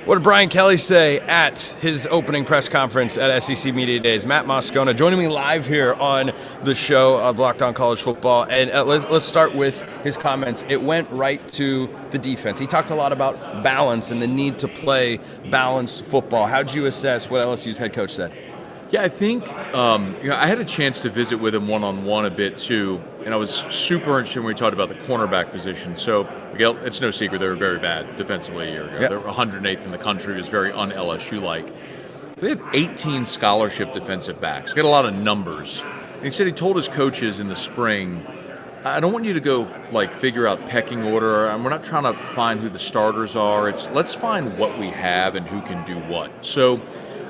What did Brian Kelly say at his opening press conference at SEC Media Days? Matt Moscona joining me live here on the show of Locked On College Football. And let's start with his comments. It went right to the defense. He talked a lot about balance and the need to play balanced football. How did you assess what LSU's head coach said? Yeah, I think I had a chance to visit with him one-on-one a bit too, and I was super interested when we talked about the cornerback position. So it's no secret they were very bad defensively a year ago. Yep. They were 108th in the country. It was very un-LSU-like. They have 18 scholarship defensive backs. Got a lot of numbers. And he said he told his coaches in the spring, I don't want you to go figure out pecking order. We're not trying to find who the starters are. Let's find what we have and who can do what. So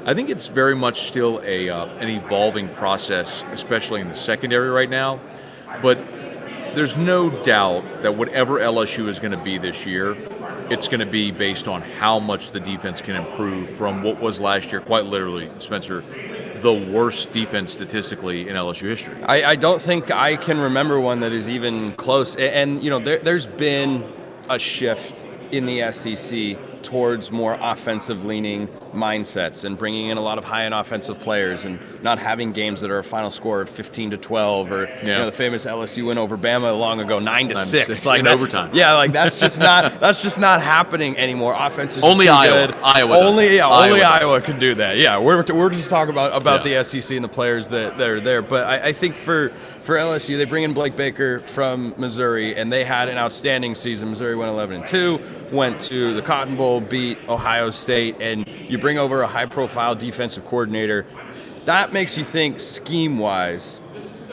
I think it's very much still an evolving process, especially in the secondary right now. But there's no doubt that whatever LSU is going to be this year, it's going to be based on how much the defense can improve from what was last year, quite literally, Spencer, the worst defense statistically in LSU history. I don't think I can remember one that is even close. And there's been a shift in the SEC towards more offensive-leaning mindsets and bringing in a lot of high-end offensive players and not having games that are a final score of 15-12 or the famous LSU win over Bama long ago 9-6 in overtime. Yeah, that's just not happening anymore. Offense is only Iowa. Good. Iowa only Iowa Iowa could do that. Yeah, we're just talking about the SEC and the players that are there. But I think for LSU, they bring in Blake Baker from Missouri, and they had an outstanding season. Missouri went 11-2, went to the Cotton Bowl, beat Ohio State, and you bring over a high-profile defensive coordinator. That makes you think scheme-wise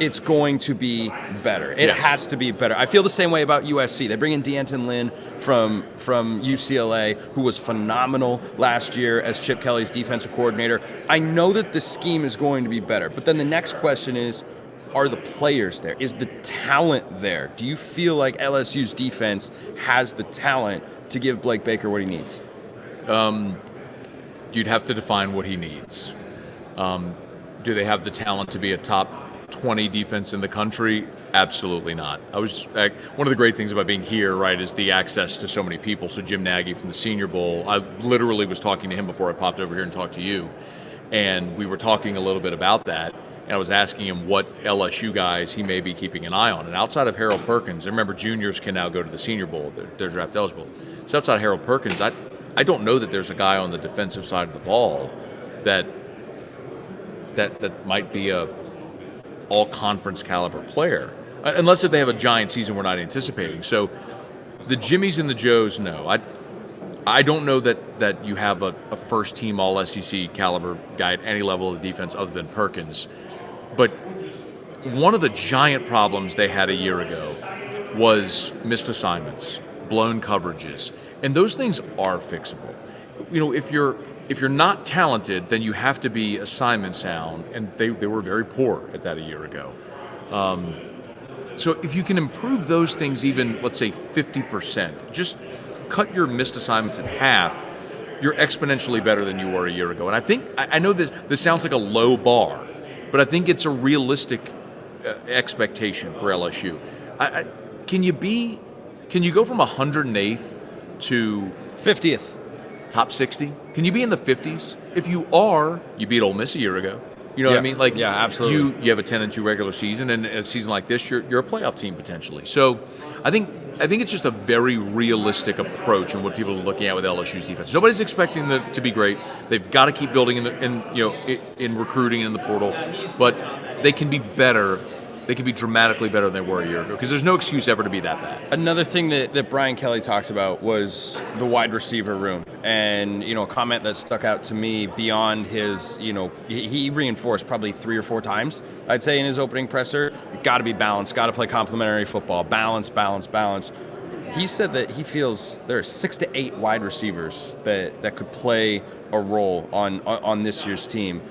it's going to be better. It has to be better. I feel the same way about USC. They bring in D'Anton Lynn from UCLA, who was phenomenal last year as Chip Kelly's defensive coordinator. I know that the scheme is going to be better, but then the next question is, are the players there? Is the talent there? Do you feel like LSU's defense has the talent to give Blake Baker what he needs? You'd have to define what he needs. Do they have the talent to be a top 20 defense in the country? Absolutely not. One of the great things about being here, right, is the access to so many people. So Jim Nagy from the Senior Bowl, I literally was talking to him before I popped over here and talked to you, and we were talking a little bit about that. And I was asking him what LSU guys he may be keeping an eye on. And outside of Harold Perkins, and remember juniors can now go to the Senior Bowl, they're draft eligible. So outside of Harold Perkins, I don't know that there's a guy on the defensive side of the ball that might be a all-conference caliber player, unless if they have a giant season we're not anticipating. So the Jimmies and the Joes, no. I don't know that you have a first-team all-SEC caliber guy at any level of the defense other than Perkins. But one of the giant problems they had a year ago was missed assignments, blown coverages, and those things are fixable. If you're not talented, then you have to be assignment sound, and they were very poor at that a year ago. So if you can improve those things even, let's say, 50%, just cut your missed assignments in half, you're exponentially better than you were a year ago. And I know that this sounds like a low bar, but I think it's a realistic expectation for LSU. Can you go from 108th to 50th? Top 60? Can you be in the 50s? If you are, you beat Ole Miss a year ago. You know what I mean? Yeah, absolutely. You have a 10-2 regular season, and a season like this, you're a playoff team potentially. So I think it's just a very realistic approach in what people are looking at with LSU's defense. Nobody's expecting them to be great. They've got to keep building in recruiting and in the portal, but they can be better. They can be dramatically better than they were a year ago because there's no excuse ever to be that bad. Another thing that Brian Kelly talked about was the wide receiver room, and a comment that stuck out to me beyond his, he reinforced probably 3 or 4 times, I'd say, in his opening presser, got to be balanced, got to play complementary football, balance. He said that he feels there are 6 to 8 wide receivers that could play a role on this year's team.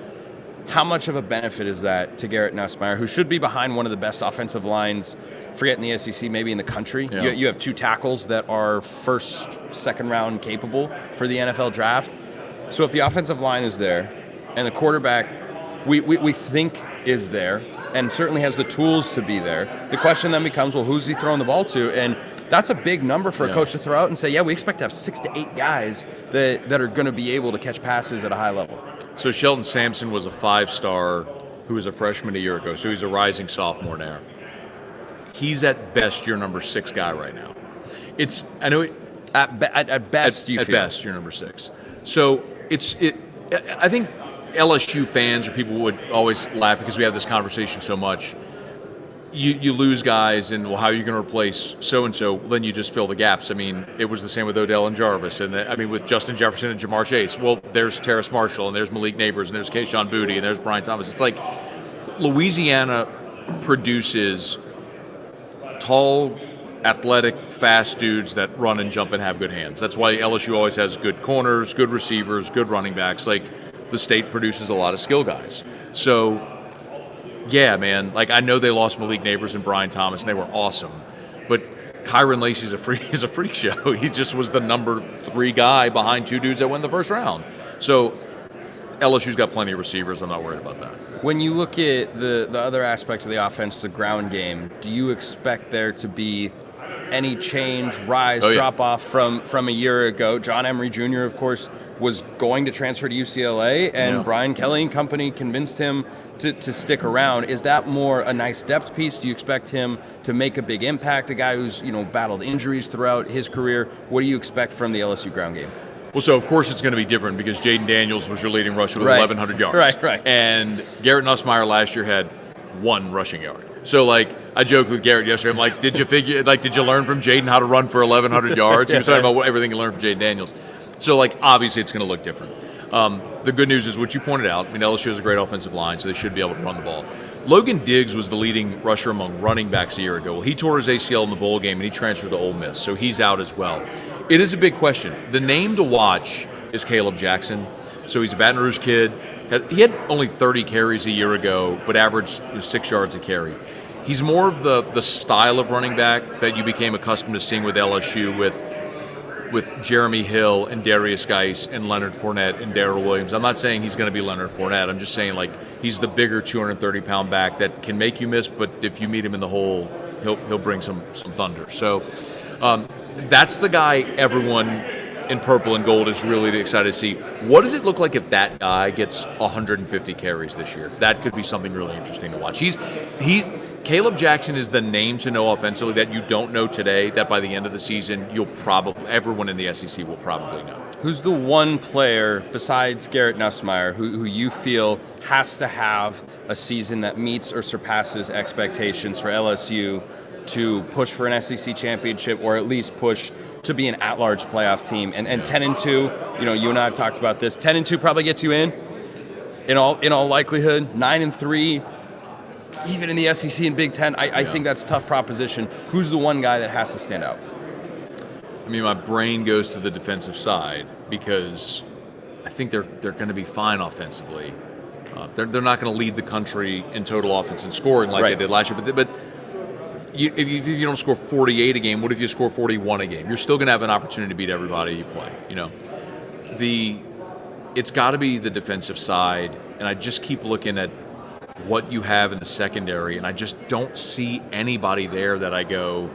How much of a benefit is that to Garrett Nussmeier, who should be behind one of the best offensive lines, forget in the SEC, maybe in the country? Yeah. You have 2 tackles that are first, second round capable for the NFL draft. So if the offensive line is there and the quarterback we think is there and certainly has the tools to be there, the question then becomes, well, who's he throwing the ball to? And That's a big number for a coach to throw out and say, yeah, we expect to have 6 to 8 guys that are going to be able to catch passes at a high level. So Shelton Sampson was a 5-star who was a freshman a year ago, so he's a rising sophomore now. He's at best your number 6 guy right now. At best, at best, you're number 6. So I think LSU fans or people would always laugh because we have this conversation so much. You lose guys, and well, how are you going to replace so and so? Then you just fill the gaps. I mean, it was the same with Odell and Jarvis, and with Justin Jefferson and Jamar Chase. Well, there's Terrace Marshall, and there's Malik Neighbors, and there's Keyshawn Boutte, and there's Brian Thomas. It's like Louisiana produces tall, athletic, fast dudes that run and jump and have good hands. That's why LSU always has good corners, good receivers, good running backs. Like, the state produces a lot of skill guys. So, yeah, man. Like, I know they lost Malik Neighbors and Brian Thomas, and they were awesome. But Kyron Lacey's is a freak show. He just was the number 3 guy behind 2 dudes that went in the first round. So LSU's got plenty of receivers. I'm not worried about that. When you look at the other aspect of the offense, the ground game, do you expect there to be any change, rise, drop off from a year ago? John Emery Jr., of course, was going to transfer to UCLA, and Brian Kelly and company convinced him to stick around. Is that more a nice depth piece? Do you expect him to make a big impact? A guy who's battled injuries throughout his career. What do you expect from the LSU ground game? Well, so of course it's going to be different because Jaden Daniels was your leading rusher with 1,100 yards. Right. And Garrett Nussmeier last year had 1 rushing yard. So, I joked with Garrett yesterday. I'm like, did you learn from Jaden how to run for 1,100 yards? He was talking about everything he learned from Jaden Daniels. So, obviously it's going to look different. The good news is what you pointed out. LSU has a great offensive line, so they should be able to run the ball. Logan Diggs was the leading rusher among running backs a year ago. Well, he tore his ACL in the bowl game, and he transferred to Ole Miss, so he's out as well. It is a big question. The name to watch is Caleb Jackson. So he's a Baton Rouge kid. He had only 30 carries a year ago, but averaged 6 yards a carry. He's more of the style of running back that you became accustomed to seeing with LSU with Jeremy Hill and Darius Geis and Leonard Fournette and Darrell Williams. I'm not saying he's going to be Leonard Fournette. I'm just saying he's the bigger 230-pound back that can make you miss, but if you meet him in the hole, he'll bring some thunder. So that's the guy everyone in purple and gold is really excited to see. What does it look like if that guy gets 150 carries this year? That could be something really interesting to watch. Caleb Jackson is the name to know offensively that you don't know today, that by the end of the season, everyone in the SEC will probably know. Who's the one player besides Garrett Nussmeier who you feel has to have a season that meets or surpasses expectations for LSU to push for an SEC championship, or at least push to be an at-large playoff team? And 10-2, you and I have talked about this. 10-2 probably gets you in all likelihood. 9-3. Even in the SEC and Big Ten, I think that's a tough proposition. Who's the one guy that has to stand out? My brain goes to the defensive side because I think they're going to be fine offensively. They're not going to lead the country in total offense and scoring like they did last year. But if you don't score 48 a game, what if you score 41 a game? You're still going to have an opportunity to beat everybody you play. It's got to be the defensive side, and I just keep looking at what you have in the secondary, and I just don't see anybody there that I go,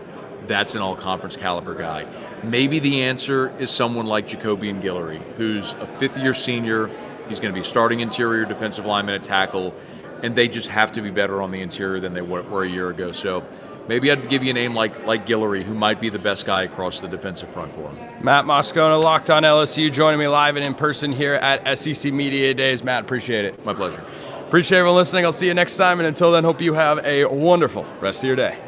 that's an all-conference caliber guy. Maybe the answer is someone like Jacobian Guillory, who's a fifth-year senior. He's going to be starting interior defensive lineman at tackle, and they just have to be better on the interior than they were a year ago. So maybe I'd give you a name like Guillory, who might be the best guy across the defensive front for him. Matt Moscona, Locked On LSU, joining me live and in person here at SEC Media Days. Matt, appreciate it. My pleasure. Appreciate everyone listening. I'll see you next time, and until then, hope you have a wonderful rest of your day.